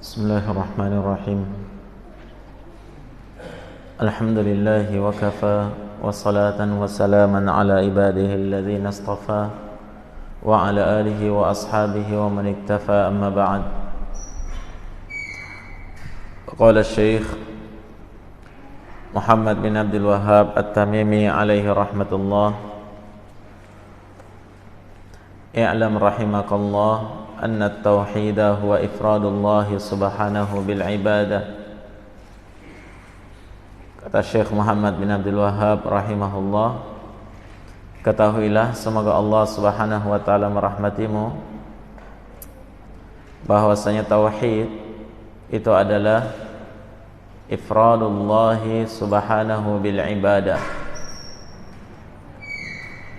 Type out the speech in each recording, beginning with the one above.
Bismillahirrahmanirrahim. Alhamdulillahi wa kafa wa salatan wa salaman ala ibadihi alladhina istafa wa ala alihi wa ashabihi wa man iktafa, amma ba'd. Qala Syekh Muhammad bin Abdul Wahhab At-Tamimi alaihi rahmatullah: I'lam rahimakallah anna at-tauhid huwa ifradullah subhanahu bil ibadah. Kata Syekh Muhammad bin Abdul Wahhab rahimahullah, ketahuilah semoga Allah subhanahu wa ta'ala merahmatimu bahwasanya tauhid itu adalah ifradullah subhanahu bil ibadah.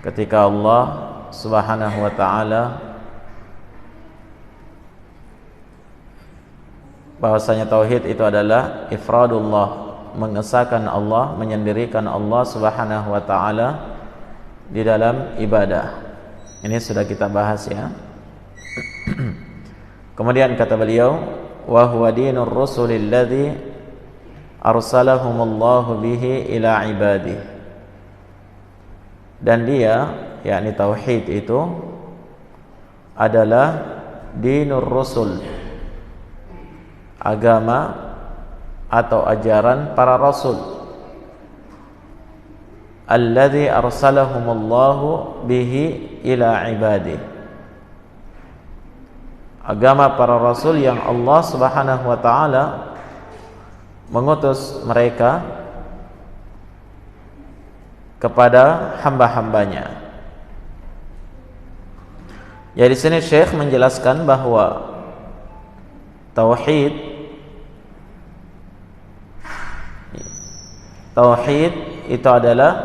Ketika Allah subhanahu wa ta'ala bahwasanya tauhid itu adalah ifradullah, mengesahkan Allah, menyendirikan Allah subhanahu wa ta'ala di dalam ibadah. Ini sudah kita bahas ya. Kemudian kata beliau, wa huwa dinur rusulil ladzi arsalahumullahu bihi ila ibadihi. Dan dia, yakni tauhid itu adalah dinur rusul, agama atau ajaran para rasul, alladzi arsalahumullahu bihi ila ibadihi, agama para rasul yang Allah subhanahu wa ta'ala mengutus mereka kepada hamba-hambanya. Ya, di sini Syekh menjelaskan bahwa tauhid itu adalah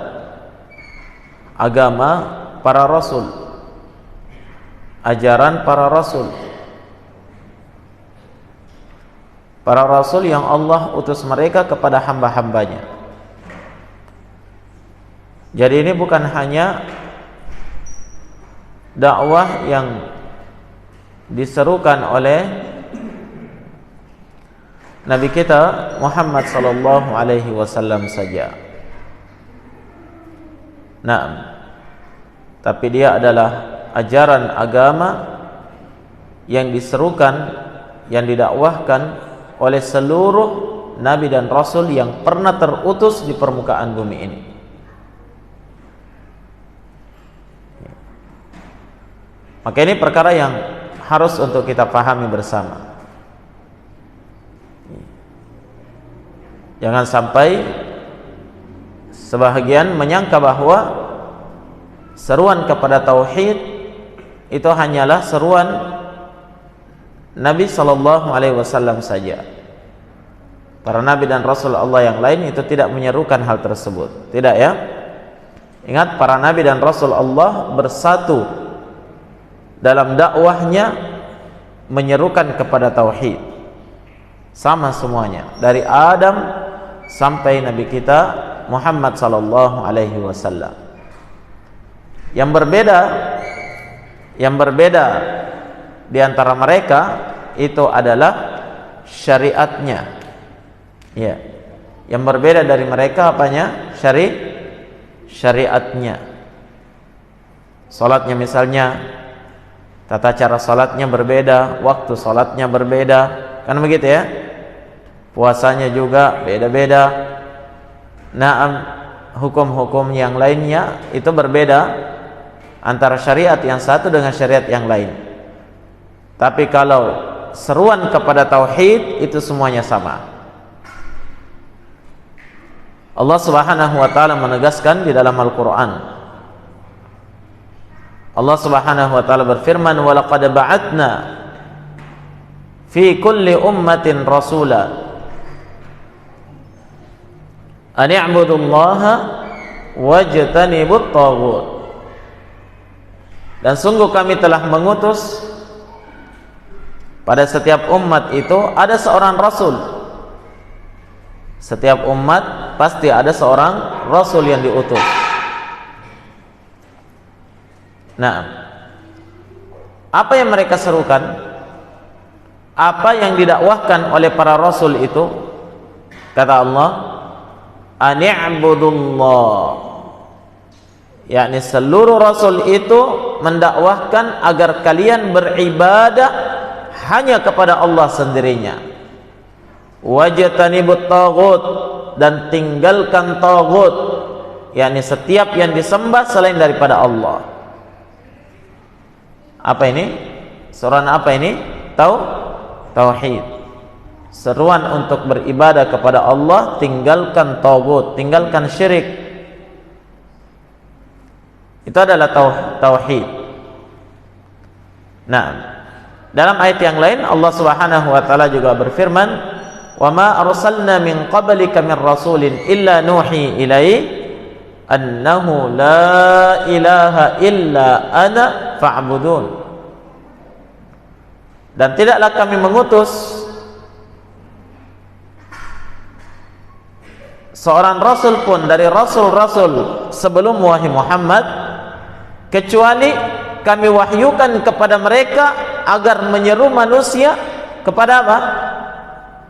agama para rasul, ajaran para rasul. Para rasul yang Allah utus mereka kepada hamba-hambanya. Jadi ini bukan hanya dakwah yang diserukan oleh Nabi kita Muhammad sallallahu alaihi wasallam saja. Nah, tapi dia adalah ajaran agama yang diserukan, yang didakwahkan oleh seluruh nabi dan rasul yang pernah terutus di permukaan bumi ini. Maka ini perkara yang harus untuk kita pahami bersama. Jangan sampai sebahagian menyangka bahwa seruan kepada tauhid itu hanyalah seruan Nabi sallallahu alaihi wasallam saja. Para nabi dan rasul Allah yang lain itu tidak menyerukan hal tersebut. Tidak ya? Ingat, para nabi dan rasul Allah bersatu dalam dakwahnya menyerukan kepada tauhid. Sama semuanya, dari Adam sampai Nabi kita Muhammad sallallahu alaihi wasallam. Yang berbeda di antara mereka itu adalah syariatnya. Ya. Yang berbeda dari mereka apanya? Syariatnya. Salatnya misalnya, tata cara salatnya berbeda, waktu salatnya berbeda, kan begitu ya? Puasanya juga beda-beda. Naam, hukum-hukum yang lainnya itu berbeda antara syariat yang satu dengan syariat yang lain. Tapi kalau seruan kepada tauhid itu semuanya sama. Allah Subhanahu wa taala menegaskan di dalam Al-Qur'an. Allah Subhanahu wa taala berfirman, "Wa laqad ba'atna fi kulli ummatin rasula an i'budullaha wajtanibut taghut." Dan sungguh kami telah mengutus pada setiap umat itu ada seorang rasul. Setiap umat pasti ada seorang rasul yang diutus. Nah, apa yang mereka serukan? apa yang didakwahkan oleh para rasul itu? Kata Allah, ani'budullah, yakni seluruh rasul itu mendakwahkan agar kalian beribadah hanya kepada Allah sendirinya. Wajtanibut taghut, dan tinggalkan taghut, yakni setiap yang disembah selain daripada Allah. Apa ini? Seruan apa ini? Tauhid. Seruan untuk beribadah kepada Allah, tinggalkan taghut, tinggalkan syirik. Itu adalah tauhid. Nah, dalam ayat yang lain Allah Subhanahu wa taala juga berfirman, "Wa ma arsalna min qablika min rasulin illa nuhi ilaihi annahu la ilaha illa ana fa'budun." Dan tidaklah kami mengutus seorang rasul pun dari rasul-rasul sebelum wahai Muhammad, kecuali kami wahyukan kepada mereka agar menyeru manusia kepada apa?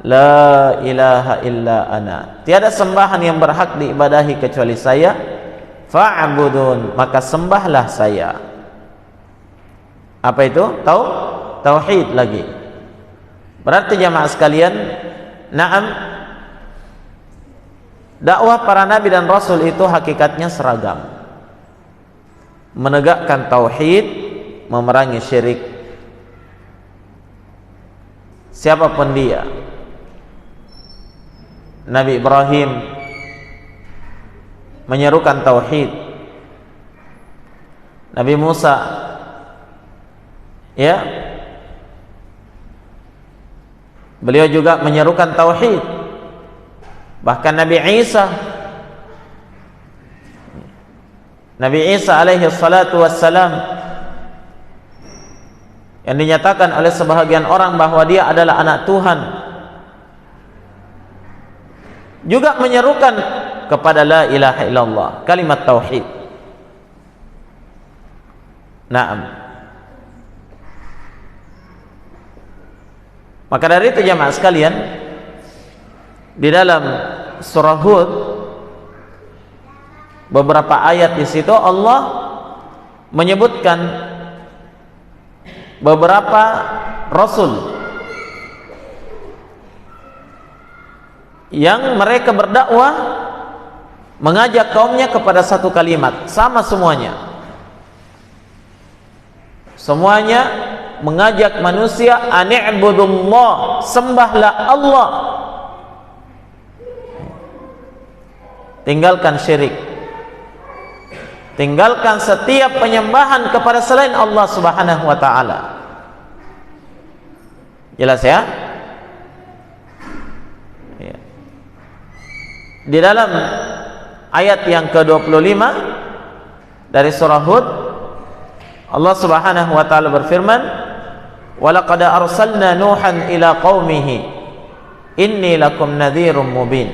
La ilaha illa ana, tiada sembahan yang berhak diibadahi kecuali saya, fa'budun, maka sembahlah saya. Apa itu? Tauhid lagi. Berarti jamaah sekalian, na'am, dakwah para nabi dan rasul itu hakikatnya seragam. Menegakkan tauhid, memerangi syirik. Siapapun dia. Nabi Ibrahim menyerukan tauhid. Nabi Musa, ya, beliau juga menyerukan tauhid. Bahkan Nabi Isa alaihi salatu wassalam, yang dinyatakan oleh sebahagian orang bahwa dia adalah anak Tuhan, juga menyerukan kepada la ilaha illallah, kalimat tauhid. Naam. Maka dari itu jamaah sekalian, di dalam surah Hud beberapa ayat di situ Allah menyebutkan beberapa rasul yang mereka berdakwah mengajak kaumnya kepada satu kalimat, sama semuanya mengajak manusia ani'budullah, sembahlah Allah, tinggalkan syirik, tinggalkan setiap penyembahan kepada selain Allah Subhanahu wa taala. Jelas ya? Di dalam ayat yang ke-25 dari surah Hud, Allah Subhanahu wa taala berfirman, "Wa laqad arsalna Nuhan ila qaumihi inni lakum nadhirum mubin."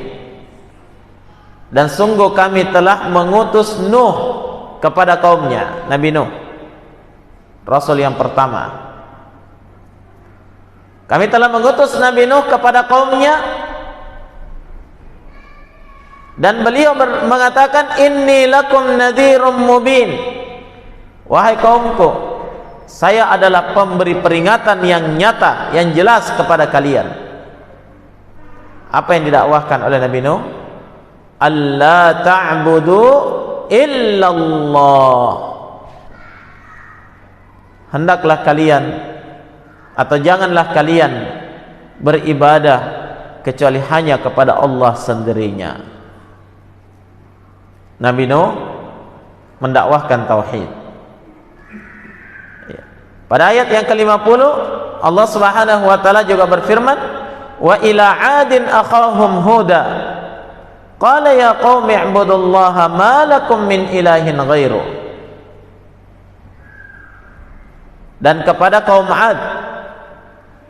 Dan sungguh kami telah mengutus Nuh kepada kaumnya, Nabi Nuh, rasul yang pertama. Kami telah mengutus Nabi Nuh kepada kaumnya, dan beliau mengatakan, inni lakum nadhirum mubin, wahai kaumku, saya adalah pemberi peringatan yang nyata, yang jelas kepada kalian. Apa yang didakwahkan oleh Nabi Nuh? Allah ta'budu illallah, hendaklah kalian, atau janganlah kalian beribadah kecuali hanya kepada Allah sendirinya. Nabi Nuh mendakwahkan tauhid. Pada ayat yang ke-50 Allah Subhanahu wa taala juga berfirman, wa ila 'adin akhahum huda qala ya qaumi ibudullaha ma lakum min ilahin ghairu. Dan kepada kaum 'Ad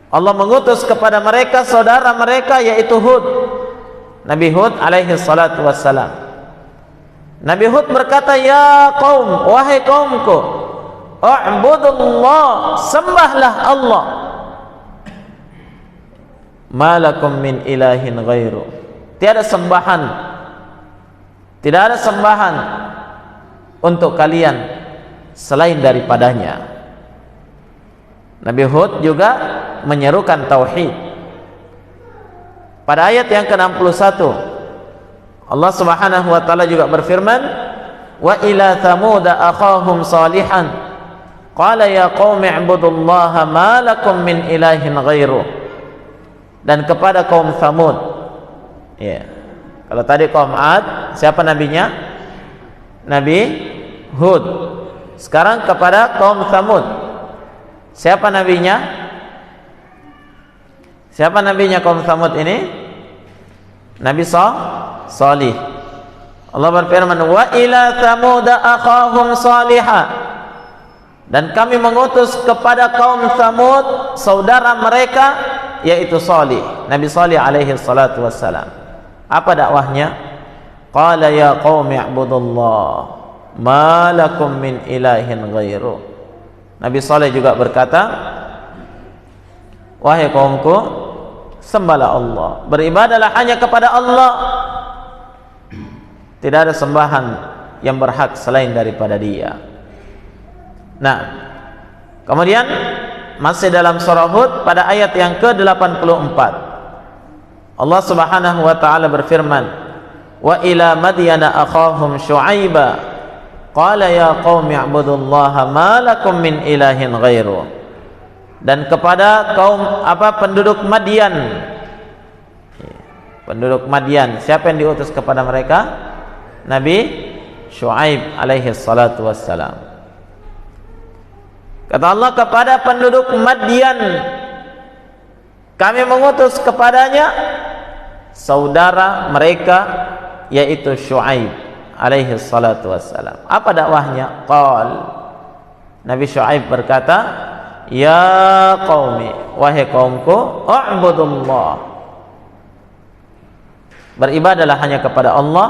Allah mengutus kepada mereka saudara mereka, yaitu Hud, Nabi Hud alaihi salatu wassalam. Nabi Hud berkata, ya kaum, wahai kaumku, u'budullah, sembahlah Allah. ma lakum min ilahin ghairu. Tidak ada sembahan untuk kalian selain daripadanya. Nabi Hud juga menyerukan tauhid. Pada ayat yang ke-61 Allah Subhanahu wa taala juga berfirman, wa ila thamud akhahum salihan qala ya qaumi ibudullaha ma lakum min ilahin ghairu. Dan kepada kaum Thamud, ya. Kalau tadi kaum Ad, siapa nabinya? Nabi Hud. Sekarang kepada kaum Thamud, siapa nabinya? Siapa nabinya kaum Thamud ini? Nabi Salih. Allah berfirman, wa ila Thamud akhahum salihah. Dan kami mengutus kepada kaum Thamud saudara mereka yaitu Salih, Nabi Salih alaihi salatu wassalam. Apa dakwahnya? Qala ya qaumi ibudullah ma lakum min ilahin ghairu. Nabi Salih juga berkata, wahai kaumku, sembahlah Allah, beribadalah hanya kepada Allah, tidak ada sembahan yang berhak selain daripada Dia. Nah, kemudian masih dalam surah Hud pada ayat yang ke-84 Allah Subhanahu wa taala berfirman, wa ila madyana akhahum syu'aiba qala ya qaumi ibudullaha ma lakum min ilahin ghairu. Dan kepada kaum penduduk Madian. Penduduk Madian, siapa yang diutus kepada mereka? Nabi Syuaib alaihi salatu wassalam. Kata Allah kepada penduduk Madian, kami mengutus kepadanya saudara mereka yaitu Syuaib alaihi salatu wassalam. Apa dakwahnya? Qal, Nabi Syuaib berkata, ya qaumi, wahai kaumku, u'budullah, beribadalah hanya kepada Allah,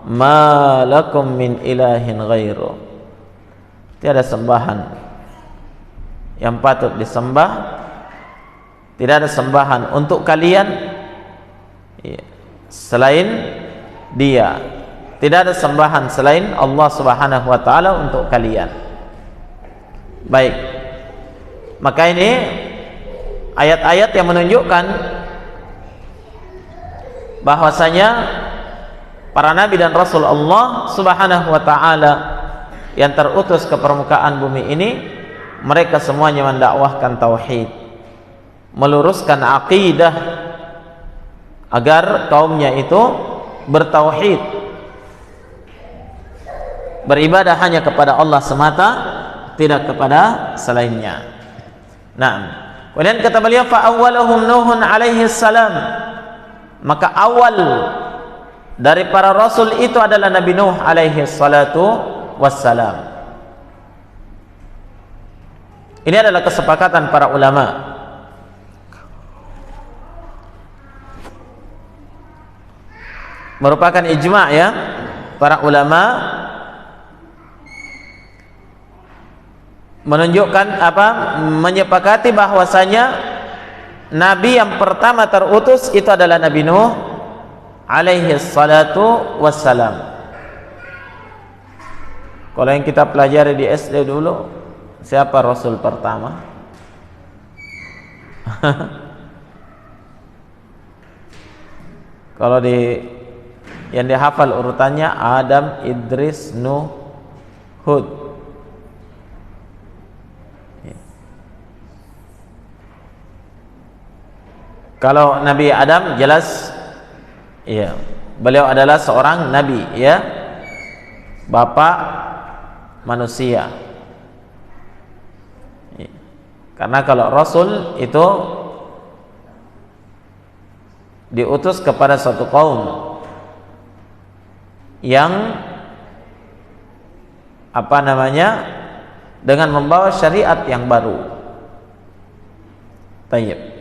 ma lakum min ilahin ghairu. Tiada sembahan yang patut disembah, tidak ada sembahan untuk kalian selain Dia. Tidak ada sembahan selain Allah Subhanahu wa taala untuk kalian. Baik. Maka ini ayat-ayat yang menunjukkan bahwasanya para nabi dan rasul Allah Subhanahu wa taala yang terutus ke permukaan bumi ini, mereka semuanya mendakwahkan tauhid, meluruskan akidah agar kaumnya itu bertauhid, beribadah hanya kepada Allah semata, tidak kepada selainnya. Nah, kemudian kata beliau, fa awwaluhum Nuhun alaihi salam, maka awal dari para rasul itu adalah Nabi Nuh alaihi salatu wassalam. Ini adalah kesepakatan para ulama. Merupakan ijma' ya, para ulama menunjukkan menyepakati bahwasanya nabi yang pertama terutus itu adalah Nabi Nuh alaihi salatu wassalam. Kalau yang kita pelajari di SD dulu, siapa rasul pertama? Kalau yang dihafal urutannya Adam, Idris, Nuh, Hud. Kalau Nabi Adam jelas, iya, beliau adalah seorang nabi, ya, bapak manusia. Karena kalau Rasul itu diutus kepada suatu kaum yang dengan membawa syariat yang baru. Tayyib.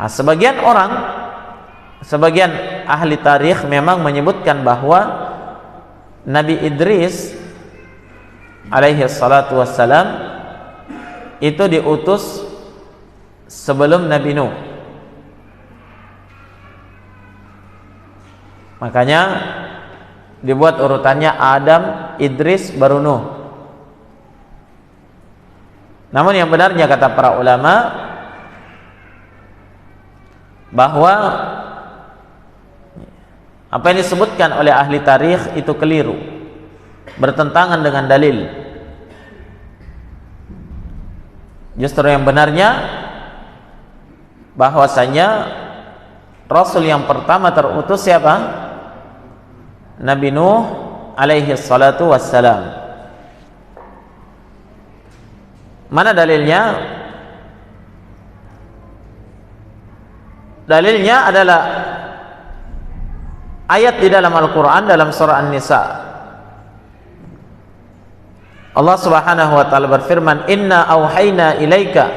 Nah, sebagian ahli tarikh memang menyebutkan bahwa Nabi Idris alaihi salatu wassalam itu diutus sebelum Nabi Nuh. Makanya dibuat urutannya Adam, Idris, baru Nuh. Namun yang benarnya kata para ulama bahwa apa yang disebutkan oleh ahli tarikh itu keliru, bertentangan dengan dalil. Justru yang benarnya bahwasanya Rasul yang pertama terutus siapa? Nabi Nuh alaihi salatu wassalam. Mana dalilnya? Dalilnya adalah ayat di dalam Al-Quran dalam surah An-Nisa. Allah Subhanahu wa taala berfirman, "Inna auhayna ilaika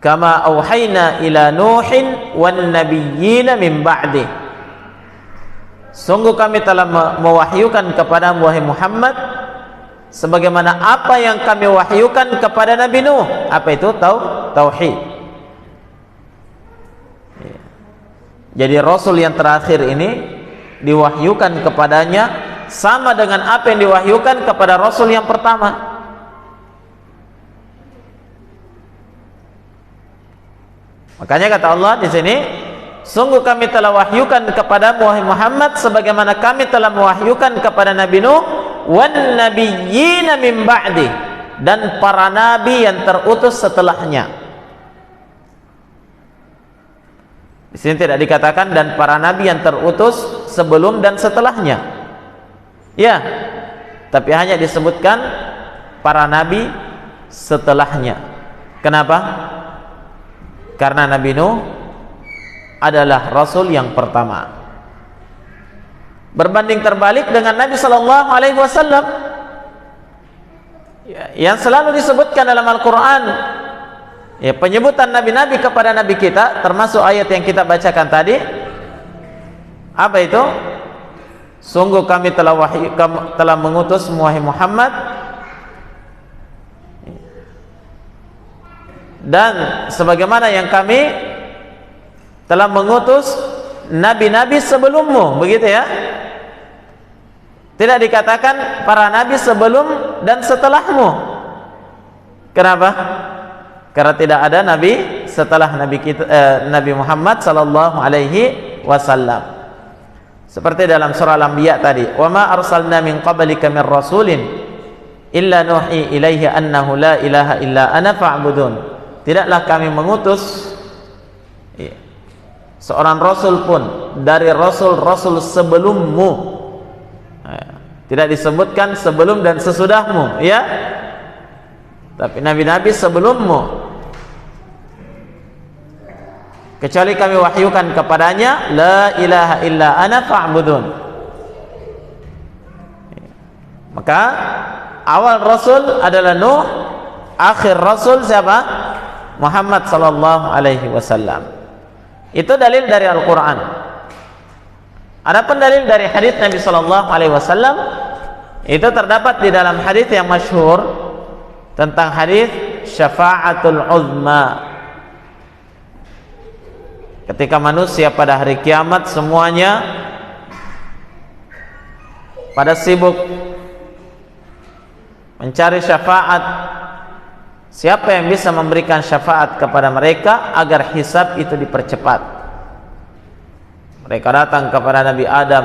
kama auhayna ila Nuhin wan nabiyyina min ba'di." Sungguh kami telah mewahyukan kepada wahai Muhammad sebagaimana apa yang kami wahyukan kepada Nabi Nuh. Apa itu? Tauhid. Jadi Rasul yang terakhir ini diwahyukan kepadanya sama dengan apa yang diwahyukan kepada Rasul yang pertama. Makanya kata Allah di sini, sungguh kami telah wahyukan kepada Muhammad sebagaimana kami telah mewahyukan kepada Nabi Nuh wan nabiyyina min ba'di, dan para nabi yang terutus setelahnya. Di sini tidak dikatakan dan para nabi yang terutus sebelum dan setelahnya. Ya, tapi hanya disebutkan para nabi setelahnya. Kenapa? Karena Nabi Nuh adalah Rasul yang pertama. Berbanding terbalik dengan Nabi Sallallahu Alaihi Wasallam yang selalu disebutkan dalam Al-Quran. Ya, penyebutan nabi-nabi kepada nabi kita, termasuk ayat yang kita bacakan tadi. Apa itu? Sungguh kami telah mengutus wahai Muhammad, dan sebagaimana yang kami telah mengutus nabi-nabi sebelummu, begitu ya. Tidak dikatakan para nabi sebelum dan setelahmu. Kenapa? Karena tidak ada nabi setelah nabi kita, Nabi Muhammad sallallahu alaihi wasallam. Seperti dalam surah Al-Anbiya tadi, "Wa ma arsalna min qablika min rasulin illa nuhi ilaihi annahu la ilaha illa ana fa'budun." Tidaklah kami mengutus seorang rasul pun dari rasul-rasul sebelummu. Tidak disebutkan sebelum dan sesudahmu, ya. Tapi nabi-nabi sebelummu, kecuali kami wahyukan kepadanya la ilaha illa ana fa'budun. Maka awal rasul adalah Nuh, akhir rasul siapa? Muhammad sallallahu alaihi wasallam. Itu dalil dari Al-Quran. Adapun dalil dari hadis Nabi sallallahu alaihi wasallam itu terdapat di dalam hadis yang masyhur tentang hadis syafa'atul uzma. Ketika manusia pada hari kiamat semuanya pada sibuk mencari syafaat, siapa yang bisa memberikan syafaat kepada mereka agar hisab itu dipercepat. Mereka datang kepada Nabi Adam.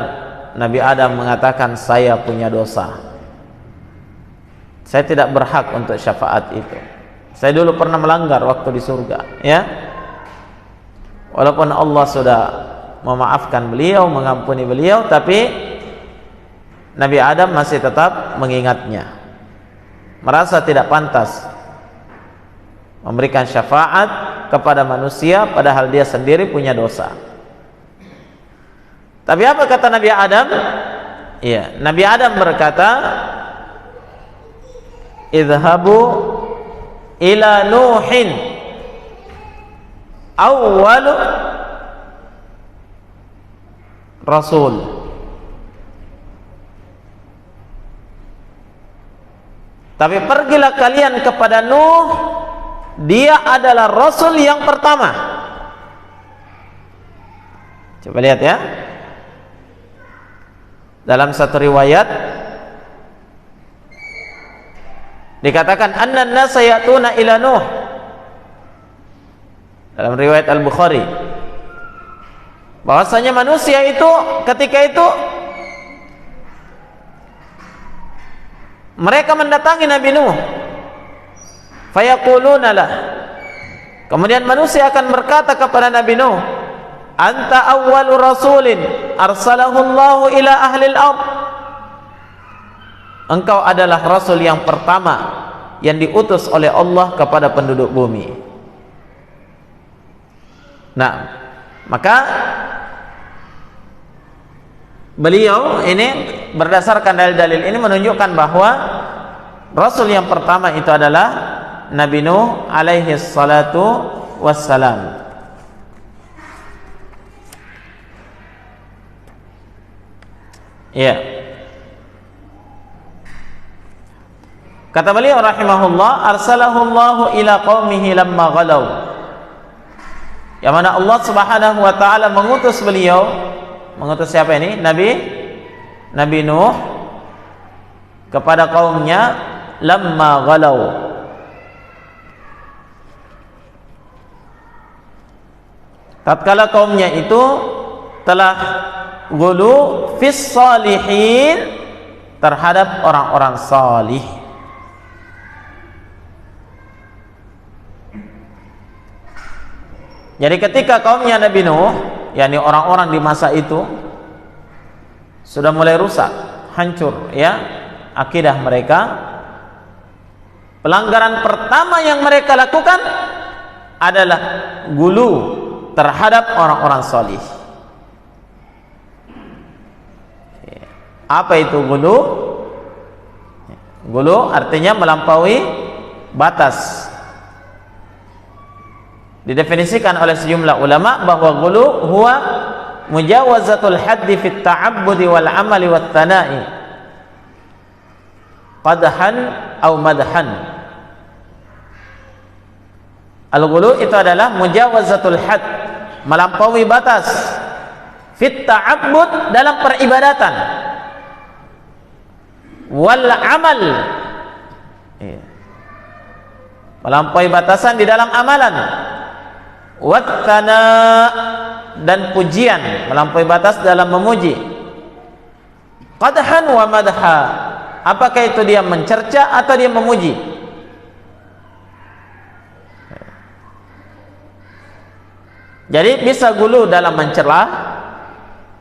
Nabi Adam mengatakan, saya punya dosa, saya tidak berhak untuk syafaat itu. Saya dulu pernah melanggar waktu di surga, ya. Walaupun Allah sudah memaafkan beliau, mengampuni beliau, tapi Nabi Adam masih tetap mengingatnya, merasa tidak pantas memberikan syafaat kepada manusia padahal dia sendiri punya dosa. Tapi apa kata Nabi Adam? Iya, Nabi Adam berkata, "Idhabu ila Nuhin awwalu rasul." Tapi pergilah kalian kepada Nuh, dia adalah rasul yang pertama. Coba lihat ya. Dalam satu riwayat dikatakan annan nasa ya'tuna ila Nuh. Dalam riwayat Al-Bukhari bahwasanya manusia itu ketika itu mereka mendatangi Nabi Nuh, fayaquluna lah, kemudian manusia akan berkata kepada Nabi Nuh, anta awwalu rasulin arsalahu Allahu ila ahli al-ard, engkau adalah rasul yang pertama yang diutus oleh Allah kepada penduduk bumi. Nah, maka beliau ini berdasarkan dalil-dalil ini menunjukkan bahwa rasul yang pertama itu adalah Nabi Nuh alaihi salatu wassalam. Ya. Kata beliau rahimahullah, arsalahu Allahu ila qaumihi lamma ghalau. Yang mana Allah Subhanahu wa taala mengutus beliau, mengutus siapa ini? Nabi Nuh kepada kaumnya lamma ghalau. Tatkala kaumnya itu telah ghulu fis salihin, terhadap orang-orang salih. Jadi ketika kaumnya Nabi Nuh, yakni orang-orang di masa itu sudah mulai rusak, hancur ya akidah mereka, pelanggaran pertama yang mereka lakukan adalah gulu terhadap orang-orang salih. Apa itu gulu? Gulu artinya melampaui batas. Didefinisikan oleh sejumlah ulama bahwa gulu huwa mujawazatul haddi fit ta'abbudi wal amali wat thana'i qadhan aw madhan. Al-gulu itu adalah mujawazatul hadd, melampaui batas, fit ta'abbud dalam peribadatan, wal amal, melampaui batasan di dalam amalan, wat thana, dan pujian, melampaui batas dalam memuji, qadhan wa madha, apakah itu dia mencerca atau dia memuji. Jadi bisa gulu dalam mencela,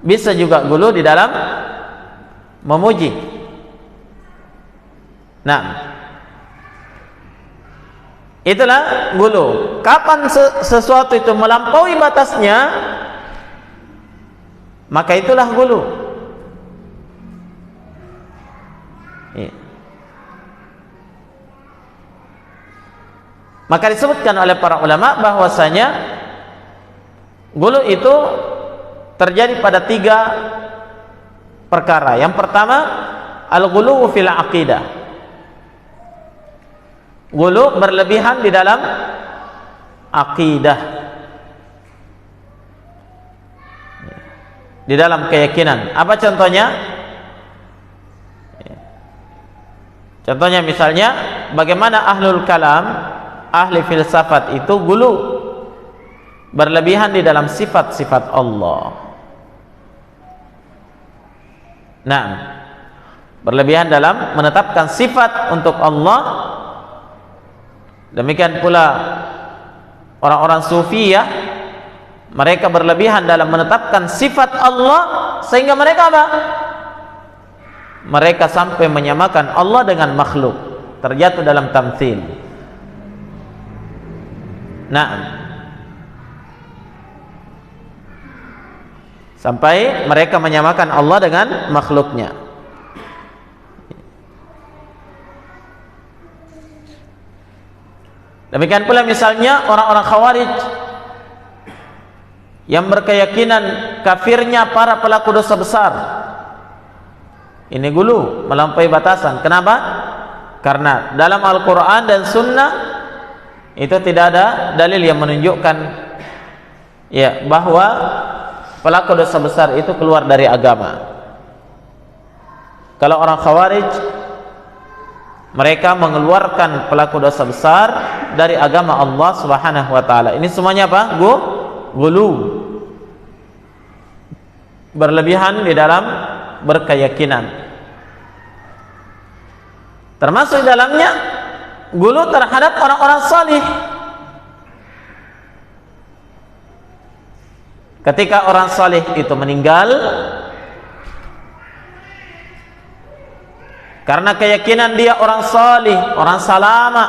bisa juga gulu di dalam memuji. Nah, itulah gulu. Kapan sesuatu itu melampaui batasnya, maka itulah gulu. Maka disebutkan oleh para ulama bahwasanya gulu itu terjadi pada 3 perkara. Yang pertama, al-ghuluw fil aqidah. Gulu berlebihan di dalam aqidah, di dalam keyakinan. Apa contohnya? Contohnya misalnya bagaimana ahlul kalam, ahli filsafat itu gulu, berlebihan di dalam sifat-sifat Allah. Nah, berlebihan dalam menetapkan sifat untuk Allah. Demikian pula orang-orang sufiyah, mereka berlebihan dalam menetapkan sifat Allah, sehingga mereka apa? Mereka sampai menyamakan Allah dengan makhluk, terjatuh dalam tamtsil. Nah, sampai mereka menyamakan Allah dengan makhluknya. Demikian pula misalnya orang-orang Khawarij yang berkeyakinan kafirnya para pelaku dosa besar. Ini gulu, melampaui batasan. Kenapa? Karena dalam Al-Quran dan Sunnah itu tidak ada dalil yang menunjukkan bahwa pelaku dosa besar itu keluar dari agama. Kalau orang Khawarij, mereka mengeluarkan pelaku dosa besar dari agama Allah Subhanahu wa taala. Ini semuanya apa? Gulu. Berlebihan di dalam berkeyakinan. Termasuk dalamnya gulu terhadap orang-orang salih. Ketika orang salih itu meninggal karena keyakinan dia orang salih, orang salama,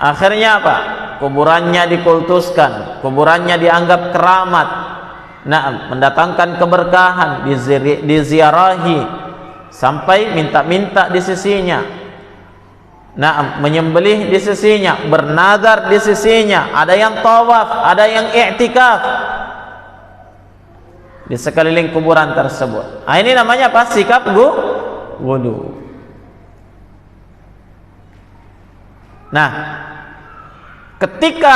akhirnya apa? Kuburannya dikultuskan, kuburannya dianggap keramat, mendatangkan keberkahan, diziarahi sampai minta-minta di sisinya, menyembelih di sisinya, bernazar di sisinya, ada yang tawaf, ada yang i'tikaf di sekeliling kuburan tersebut. Ini namanya apa? Sikap wudu. Nah, ketika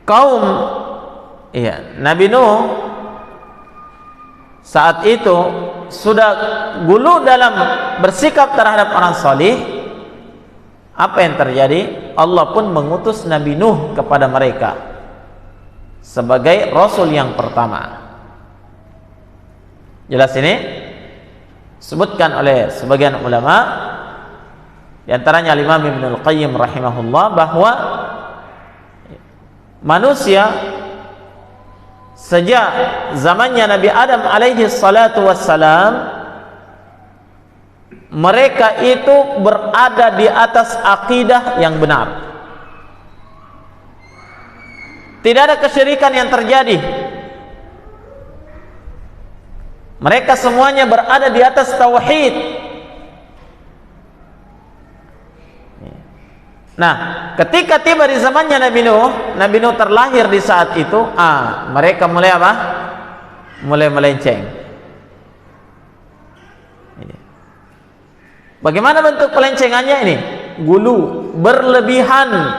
kaum Nabi Nuh saat itu sudah gulu dalam bersikap terhadap orang salih, apa yang terjadi? Allah pun mengutus Nabi Nuh kepada mereka sebagai rasul yang pertama. Jelas ini? Sebutkan oleh sebagian ulama, di antaranya Imam Ibnul Qayyim rahimahullah, bahwa manusia sejak zamannya Nabi Adam alaihi salatu wassalam, mereka itu berada di atas akidah yang benar. Tidak ada kesyirikan yang terjadi. Mereka semuanya berada di atas tauhid. Nah, ketika tiba di zamannya Nabi Nuh terlahir di saat itu, mereka mulai apa? Mulai melenceng. Bagaimana bentuk pelencengannya ini? Gulu, berlebihan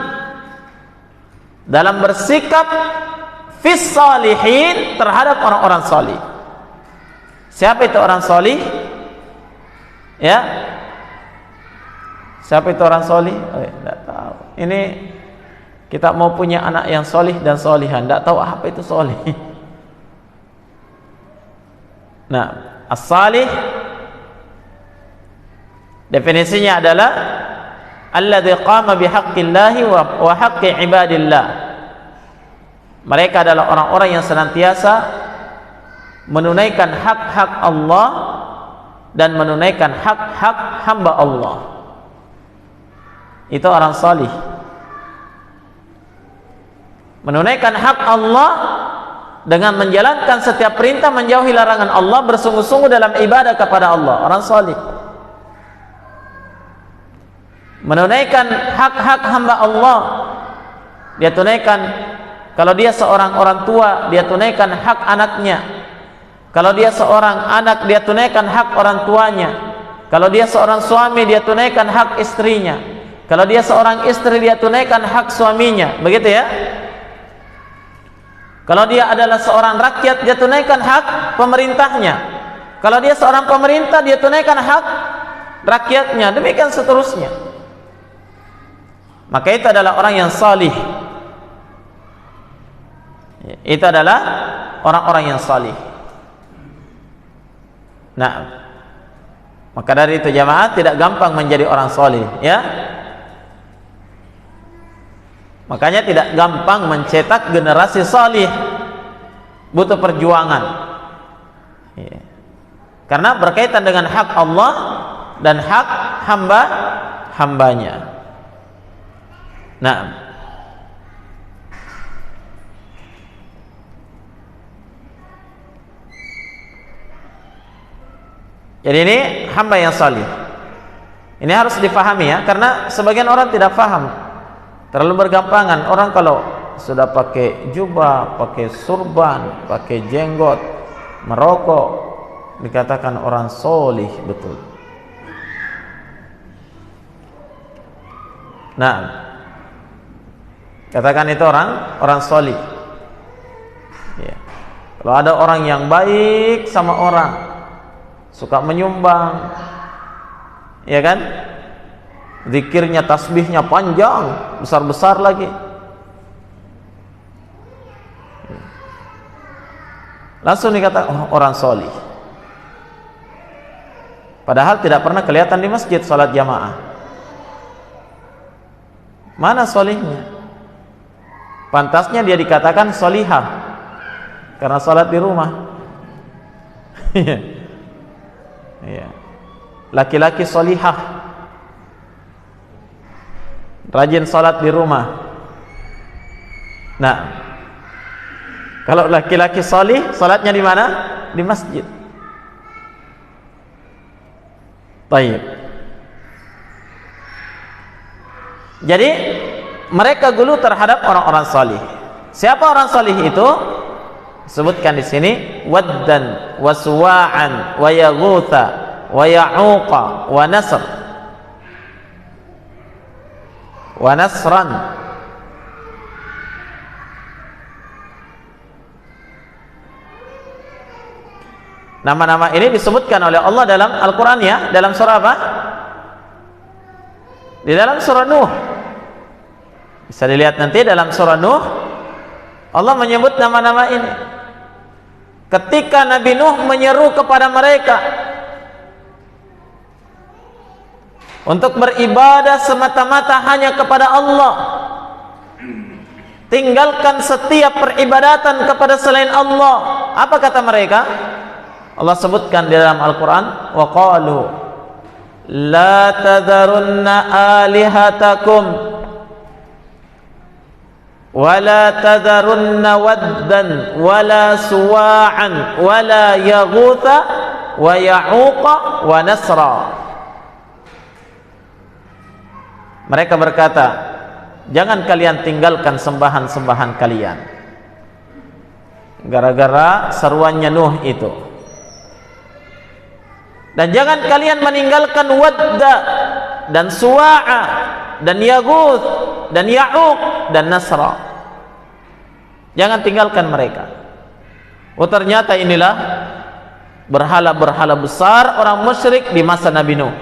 dalam bersikap fis salihin terhadap orang-orang salih. Siapa itu orang salih? Ya. Siapa itu orang salih? Tidak tahu. Ini kita mau punya anak yang salih dan salihan, tidak tahu apa itu salih. Nah, as-salih definisinya adalah alladzi qama bihaqqillahi wa haqqi ibadillah. Mereka adalah orang-orang yang senantiasa menunaikan hak-hak Allah dan menunaikan hak-hak hamba Allah. Itu orang salih. Menunaikan hak Allah dengan menjalankan setiap perintah, menjauhi larangan Allah, bersungguh-sungguh dalam ibadah kepada Allah. Orang salih menunaikan hak-hak hamba Allah. Dia tunaikan, kalau dia seorang orang tua, dia tunaikan hak anaknya. Kalau dia seorang anak, dia tunaikan hak orang tuanya. Kalau dia seorang suami, dia tunaikan hak istrinya. Kalau dia seorang istri, dia tunaikan hak suaminya. Begitu ya. Kalau dia adalah seorang rakyat, dia tunaikan hak pemerintahnya. Kalau dia seorang pemerintah, dia tunaikan hak rakyatnya. Demikian seterusnya. Maka itu adalah orang yang salih. Itu adalah orang-orang yang salih. Nah, maka dari itu jamaah tidak gampang menjadi orang salih, ya. Makanya tidak gampang mencetak generasi salih. Butuh perjuangan. Ya. Karena berkaitan dengan hak Allah dan hak hambanya. Nah, jadi ini hamba yang salih. Ini harus difahami ya, karena sebagian orang tidak paham. Terlalu bergampangan. Orang kalau sudah pakai jubah, pakai surban, pakai jenggot, merokok, dikatakan orang salih, betul. Nah, katakan itu orang salih. Ya. Kalau ada orang yang baik sama orang, suka menyumbang, ya kan? Zikirnya, tasbihnya panjang, besar-besar lagi. Langsung dikatakan, oh, orang solih. Padahal tidak pernah kelihatan di masjid salat jamaah. Mana solihnya? Pantasnya dia dikatakan solihah karena salat di rumah. Iya. Laki-laki solihah, rajin salat di rumah. Nah, kalau laki-laki solih, salatnya di mana? Di masjid. Baik. Jadi mereka gulu terhadap orang-orang salih. Siapa orang salih itu? Sebutkan di sini, waddan wa suwa'an wa yaghutha wa ya'uqa wa nasr wa nasran. Nama-nama ini disebutkan oleh Allah dalam Al-Quran, ya. Dalam surah apa? Di dalam surah Nuh. Bisa dilihat nanti dalam surah Nuh, Allah menyebut nama-nama ini. Ketika Nabi Nuh menyeru kepada mereka untuk beribadah semata-mata hanya kepada Allah, tinggalkan setiap peribadatan kepada selain Allah. Apa kata mereka? Allah sebutkan di dalam Al-Quran, wa qalu la tadharunna alihatakum wa la tadharunna waddan wa la suwa'an wa la yaghutha wa ya'uqa wa nasra. Mereka berkata, jangan kalian tinggalkan sembahan-sembahan kalian gara-gara seruannya Nuh itu. Dan jangan kalian meninggalkan Wadda dan Suwa'a dan Yaguth dan Ya'uq dan Nasra. Jangan tinggalkan mereka. Oh, ternyata inilah berhala-berhala besar orang musyrik di masa Nabi Nuh.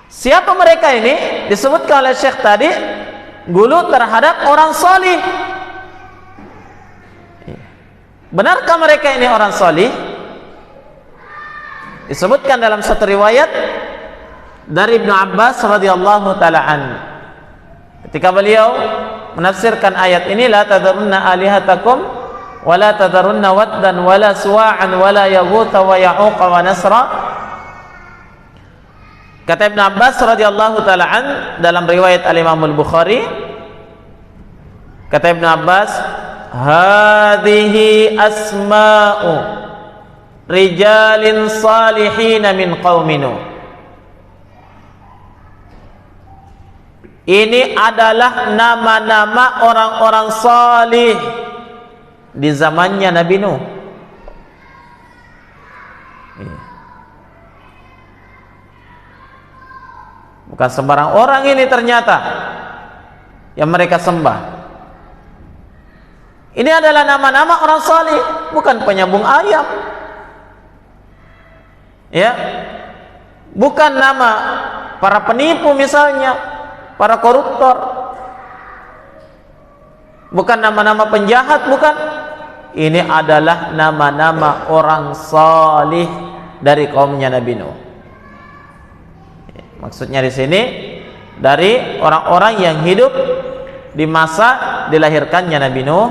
Siapa mereka ini? Disebutkan oleh Syekh tadi, gulu terhadap orang salih. Benarkah mereka ini orang salih? Disebutkan dalam satu riwayat dari Ibnu Abbas radhiyallahu taala an, ketika beliau menafsirkan ayat ini, la tadharunna alihatakum wa la tadharunna waddan wa la suwa'an wa la yaghutha wa ya'uqa wa nasra. Kata Ibnu Abbas radhiyallahu taala an dalam riwayat Al-Imam Al-Bukhari, kata Ibnu Abbas, hadhihi asma'u rijalin salihin min qaumi Nuh. Ini adalah nama-nama orang-orang salih di zamannya Nabi Nuh. Bukan sembarang orang ini ternyata yang mereka sembah. Ini adalah nama-nama orang salih, bukan penyambung ayam. Ya, bukan nama para penipu misalnya, para koruptor, bukan nama-nama penjahat, bukan. Ini adalah nama-nama orang salih dari kaumnya Nabi Nuh. Maksudnya di sini dari orang-orang yang hidup di masa dilahirkannya Nabi Nuh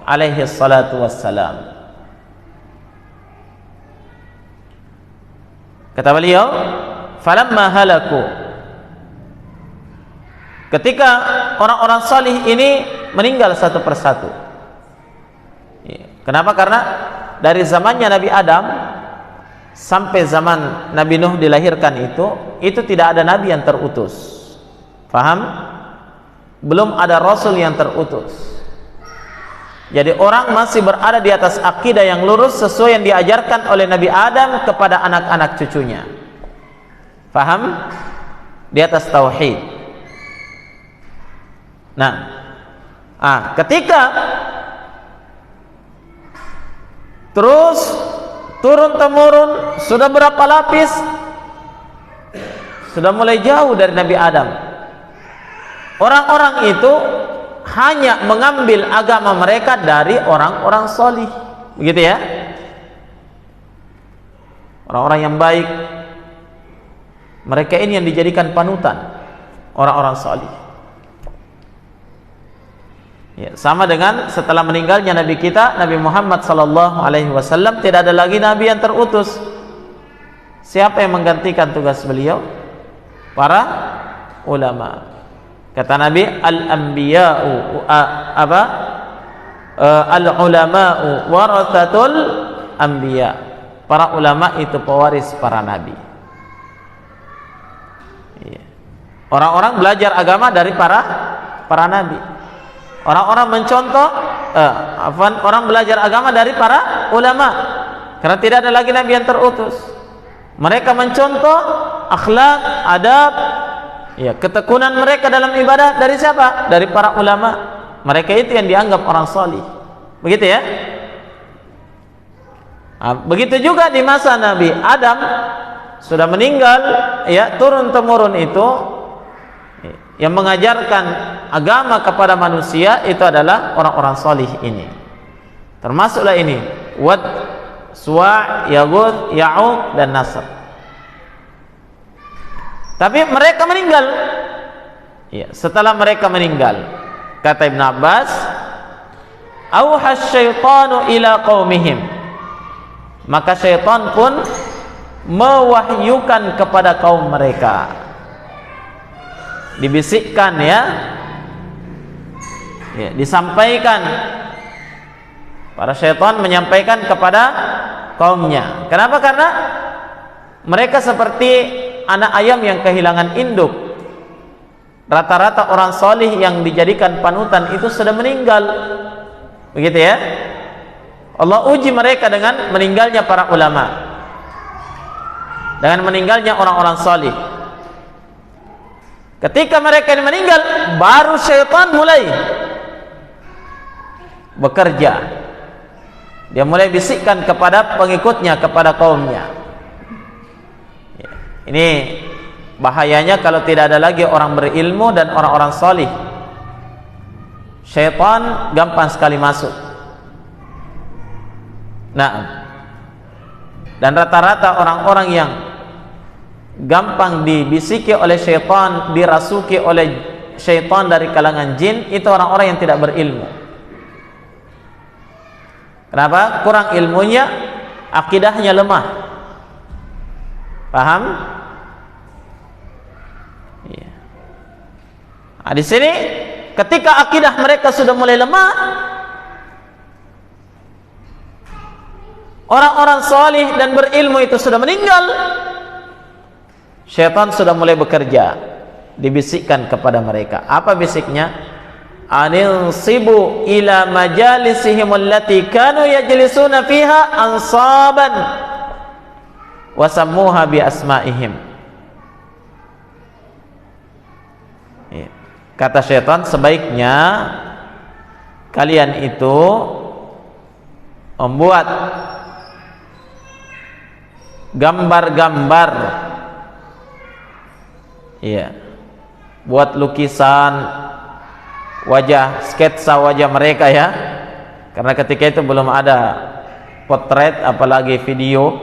alaihi salatu wassalam. Kata beliau, falamma halaku, ketika orang-orang salih ini meninggal satu persatu. Kenapa? Karena dari zamannya Nabi Adam sampai zaman Nabi Nuh dilahirkan itu tidak ada nabi yang terutus. Faham? Belum ada rasul yang terutus. Jadi orang masih berada di atas akidah yang lurus sesuai yang diajarkan oleh Nabi Adam kepada anak-anak cucunya. Faham? Di atas tauhid. Nah, ketika terus turun temurun, sudah berapa lapis, sudah mulai jauh dari Nabi Adam. Orang-orang itu hanya mengambil agama mereka dari orang-orang solih, begitu ya, orang-orang yang baik. Mereka ini yang dijadikan panutan, orang-orang solih. Ya, sama dengan setelah meninggalnya Nabi kita, Nabi Muhammad SAW, tidak ada lagi Nabi yang terutus. Siapa yang menggantikan tugas beliau? Para ulama. Kata Nabi, al-anbiya'u al-ulama'u warathatul anbiya. Para ulama itu pewaris para nabi. Orang-orang belajar agama dari para nabi. Orang-orang mencontoh, orang belajar agama dari para ulama, karena tidak ada lagi nabi yang terutus. Mereka mencontoh akhlak, adab, ya, ketekunan mereka dalam ibadah dari siapa? Dari para ulama. Mereka itu yang dianggap orang salih. Begitu ya? Begitu juga di masa Nabi Adam sudah meninggal, ya, turun temurun itu yang mengajarkan agama kepada manusia itu adalah orang-orang salih ini. Termasuklah ini Wad, Suwa', Yaghut, Ya'uq dan Nasr. Tapi mereka meninggal. Ya, setelah mereka meninggal, kata Ibn Abbas, auhas syaitanu ila qaumihim, maka syaitan pun mewahyukan kepada kaum mereka. Dibisikkan, ya, disampaikan. Para syaitan menyampaikan kepada kaumnya. Kenapa? Karena mereka seperti anak ayam yang kehilangan induk. Rata-rata orang solih yang dijadikan panutan itu sudah meninggal. Begitu ya? Allah uji mereka dengan meninggalnya para ulama, dengan meninggalnya orang-orang solih. Ketika mereka ini meninggal, baru syaitan mulai bekerja. Dia mulai bisikkan kepada pengikutnya, kepada kaumnya. Ini bahayanya kalau tidak ada lagi orang berilmu dan orang-orang salih. Syaitan gampang sekali masuk. Nah, dan rata-rata orang-orang yang gampang dibisiki oleh syaitan, dirasuki oleh syaitan dari kalangan jin, itu orang-orang yang tidak berilmu. Kenapa? Kurang ilmunya, akidahnya lemah. Paham? Ya. Nah, di sini ketika akidah mereka sudah mulai lemah, orang-orang salih dan berilmu itu sudah meninggal, syaitan sudah mulai bekerja. Dibisikkan kepada mereka. Apa bisiknya? Anilsibu ila majalisihim allati kanu yajlisuna fiha ansaban wa sammuha bi asma'ihim. Kata syaitan, sebaiknya kalian itu membuat gambar-gambar, iya, buat lukisan wajah, sketsa wajah mereka, ya, karena ketika itu belum ada potret apalagi video,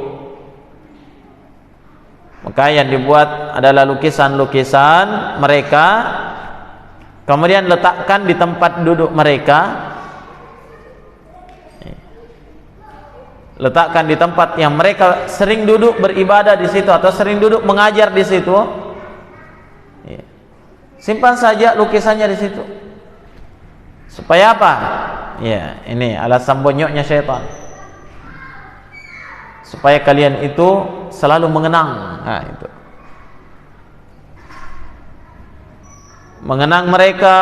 maka yang dibuat adalah lukisan-lukisan mereka, kemudian letakkan di tempat duduk mereka, letakkan di tempat yang mereka sering duduk beribadah di situ atau sering duduk mengajar di situ. Simpan saja lukisannya di situ. Supaya apa? Ya, ini alasan bonyoknya syaitan. Supaya kalian itu selalu mengenang. Nah, itu. Mengenang mereka.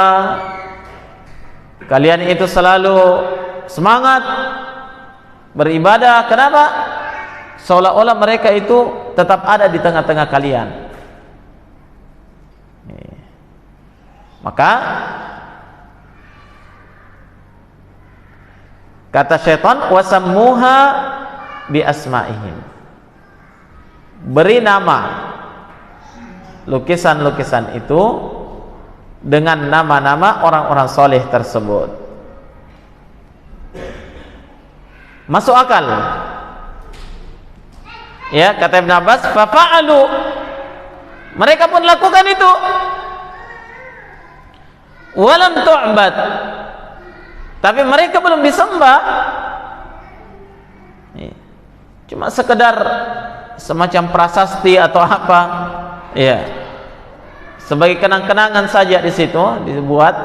Kalian itu selalu semangat beribadah. Kenapa? Seolah-olah mereka itu tetap ada di tengah-tengah kalian. Maka Kata syaitan, wasammuha bi asma'ihim. Beri nama lukisan-lukisan itu dengan nama-nama orang-orang soleh tersebut. Masuk akal. Ya, kata Ibn Abbas, fafa'alu. Mereka pun lakukan itu. Walam tu'bad. Tapi mereka belum disembah. Cuma sekedar semacam prasasti atau apa, ya, sebagai kenang-kenangan saja di situ dibuat,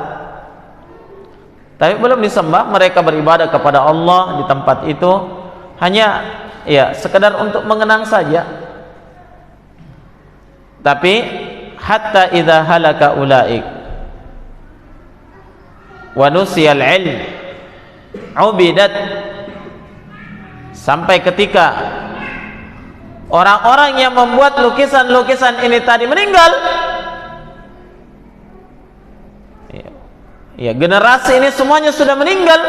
tapi belum disembah. Mereka beribadah kepada Allah di tempat itu hanya, ya, sekedar untuk mengenang saja. Tapi hatta idza halaka ulaik wa nusiyal ilm ubidat, sampai ketika orang-orang yang membuat lukisan-lukisan ini tadi meninggal, ya, generasi ini semuanya sudah meninggal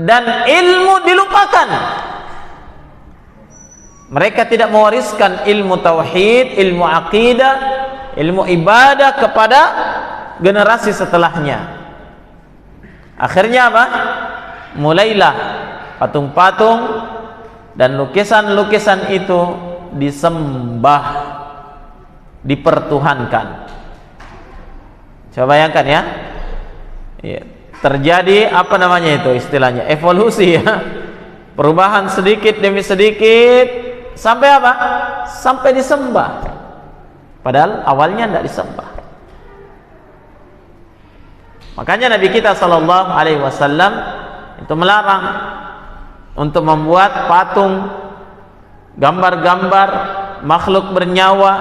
dan ilmu dilupakan. Mereka tidak mewariskan ilmu tauhid, ilmu aqidah, ilmu ibadah kepada generasi setelahnya. Akhirnya apa? Mulailah patung-patung dan lukisan-lukisan itu disembah, dipertuhankan. Coba bayangkan ya. Ya, terjadi apa namanya itu istilahnya, evolusi ya. Perubahan sedikit demi sedikit sampai apa? Sampai disembah. Padahal awalnya tidak disembah. Makanya Nabi kita sallallahu alaihi wasallam itu melarang untuk membuat patung, gambar-gambar makhluk bernyawa,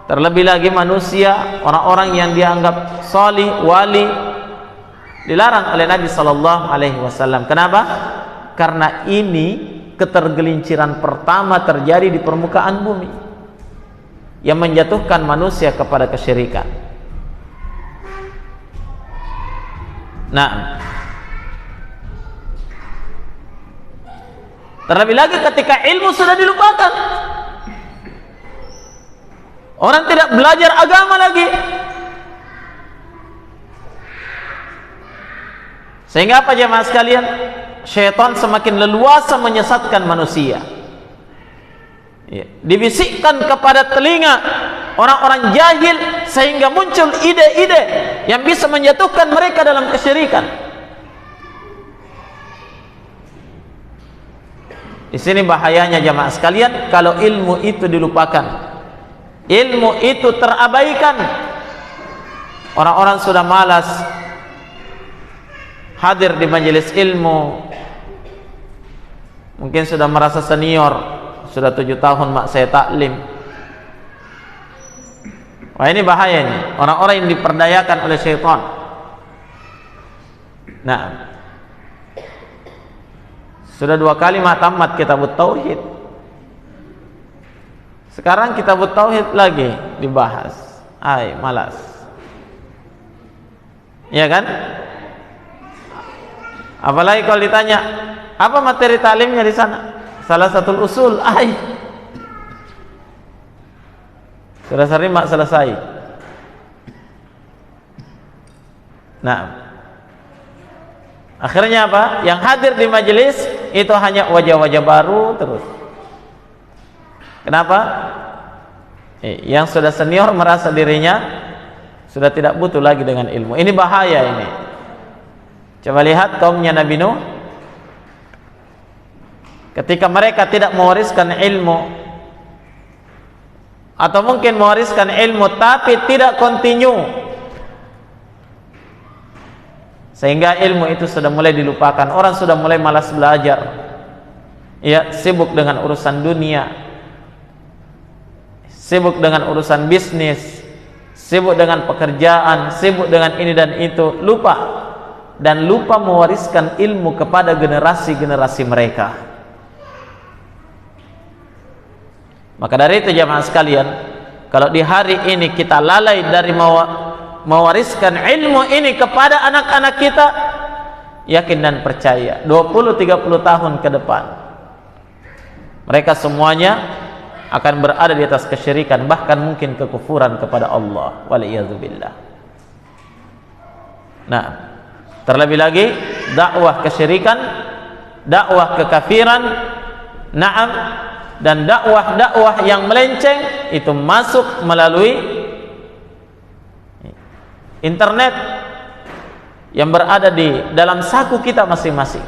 terlebih lagi manusia, orang-orang yang dianggap salih, wali, dilarang oleh Nabi sallallahu alaihi wasallam. Kenapa? Karena ini ketergelinciran pertama terjadi di permukaan bumi yang menjatuhkan manusia kepada kesyirikan. Nah, terlebih lagi ketika ilmu sudah dilupakan, orang tidak belajar agama lagi, sehingga apa jemaah sekalian? Syaitan semakin leluasa menyesatkan manusia. Ya, dibisikkan kepada telinga orang-orang jahil sehingga muncul ide-ide yang bisa menjatuhkan mereka dalam kesyirikan. Di sini bahayanya jamaah sekalian kalau ilmu itu dilupakan, ilmu itu terabaikan. Orang-orang sudah malas hadir di majelis ilmu, mungkin sudah merasa senior, sudah 7 tahun mak saya taklim. Wah, ini bahaya ini, orang-orang yang diperdayakan oleh syaitan. Nah, sudah 2 kali tamat kitabut tauhid, sekarang kitabut tauhid lagi dibahas. Ay, malas, ya kan? Apalagi kalau ditanya apa materi taklimnya di sana, salah satu usul, ay, sudah sering mak selesai. Nah, akhirnya apa? Yang hadir di majelis itu hanya wajah-wajah baru terus. Kenapa? Yang sudah senior merasa dirinya sudah tidak butuh lagi dengan ilmu. Ini bahaya ini. Coba lihat kaumnya Nabi Nuh, ketika mereka tidak mewariskan ilmu, atau mungkin mewariskan ilmu tapi tidak kontinu, sehingga ilmu itu sudah mulai dilupakan. Orang sudah mulai malas belajar, ya, sibuk dengan urusan dunia, sibuk dengan urusan bisnis, sibuk dengan pekerjaan, sibuk dengan ini dan itu, lupa dan lupa mewariskan ilmu kepada generasi-generasi mereka. Maka dari itu jamaah sekalian, kalau di hari ini kita lalai dari mewariskan ilmu ini kepada anak-anak kita, yakin dan percaya 20-30 tahun ke depan mereka semuanya akan berada di atas kesyirikan, bahkan mungkin kekufuran kepada Allah, waliyadzubillah. Nah, terlebih lagi dakwah kesyirikan, dakwah kekafiran, na'am, dan dakwah-dakwah yang melenceng itu masuk melalui internet yang berada di dalam saku kita masing-masing.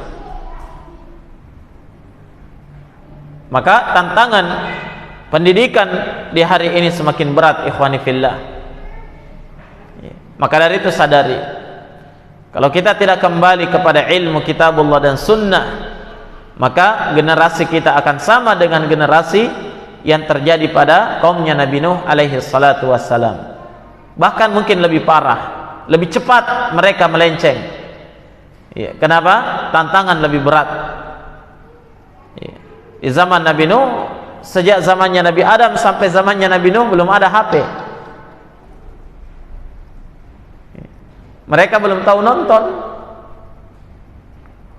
Maka tantangan pendidikan di hari ini semakin berat, ikhwani fillah. Maka dari itu sadari, kalau kita tidak kembali kepada ilmu kitabullah dan sunnah, maka generasi kita akan sama dengan generasi yang terjadi pada kaumnya Nabi Nuh alaihi salatu wassalam. Bahkan mungkin lebih parah, lebih cepat mereka melenceng. Ya, kenapa? Tantangan lebih berat. Ya. Di zaman Nabi Nuh, sejak zamannya Nabi Adam sampai zamannya Nabi Nuh belum ada HP. Mereka belum tahu nonton.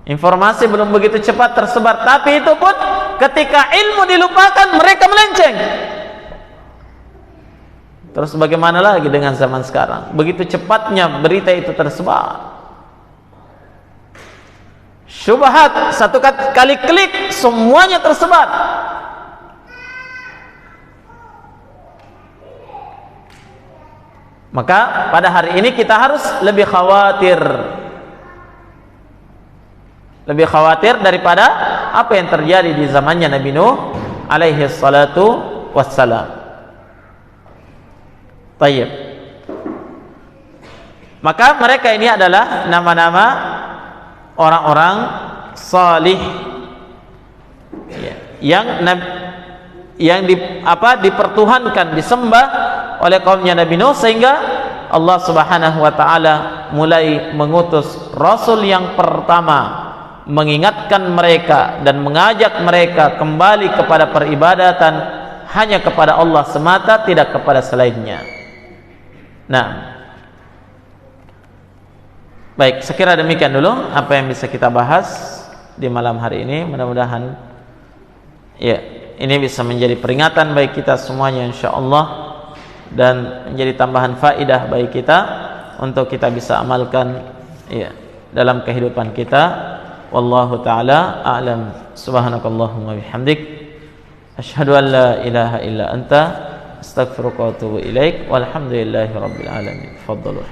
Informasi belum begitu cepat tersebar, tapi itu pun ketika ilmu dilupakan mereka melenceng. Terus bagaimana lagi dengan zaman sekarang? Begitu cepatnya berita itu tersebar. Syubhat, satu kali klik semuanya tersebar. Maka pada hari ini kita harus lebih khawatir. Lebih khawatir daripada apa yang terjadi di zamannya Nabi Nuh alaihi salatu wassalam. Tayyib. Maka mereka ini adalah nama-nama orang-orang salih yang dipertuhankan, disembah oleh kaumnya Nabi Nuh, sehingga Allah Subhanahu wa taala mulai mengutus rasul yang pertama mengingatkan mereka dan mengajak mereka kembali kepada peribadatan hanya kepada Allah semata, tidak kepada selainnya. Nah, baik, sekira demikian dulu apa yang bisa kita bahas di malam hari ini. Mudah-mudahan ya ini bisa menjadi peringatan bagi kita semuanya insyaallah, dan menjadi tambahan faidah bagi kita untuk kita bisa amalkan ya dalam kehidupan kita. Wallahu taala a'lam. Subhanakallahumma bihamdik asyhadu an la ilaha illa anta astaghfiruka wa atubu ilaik. Walhamdulillahi rabbil alamin. Faddalu.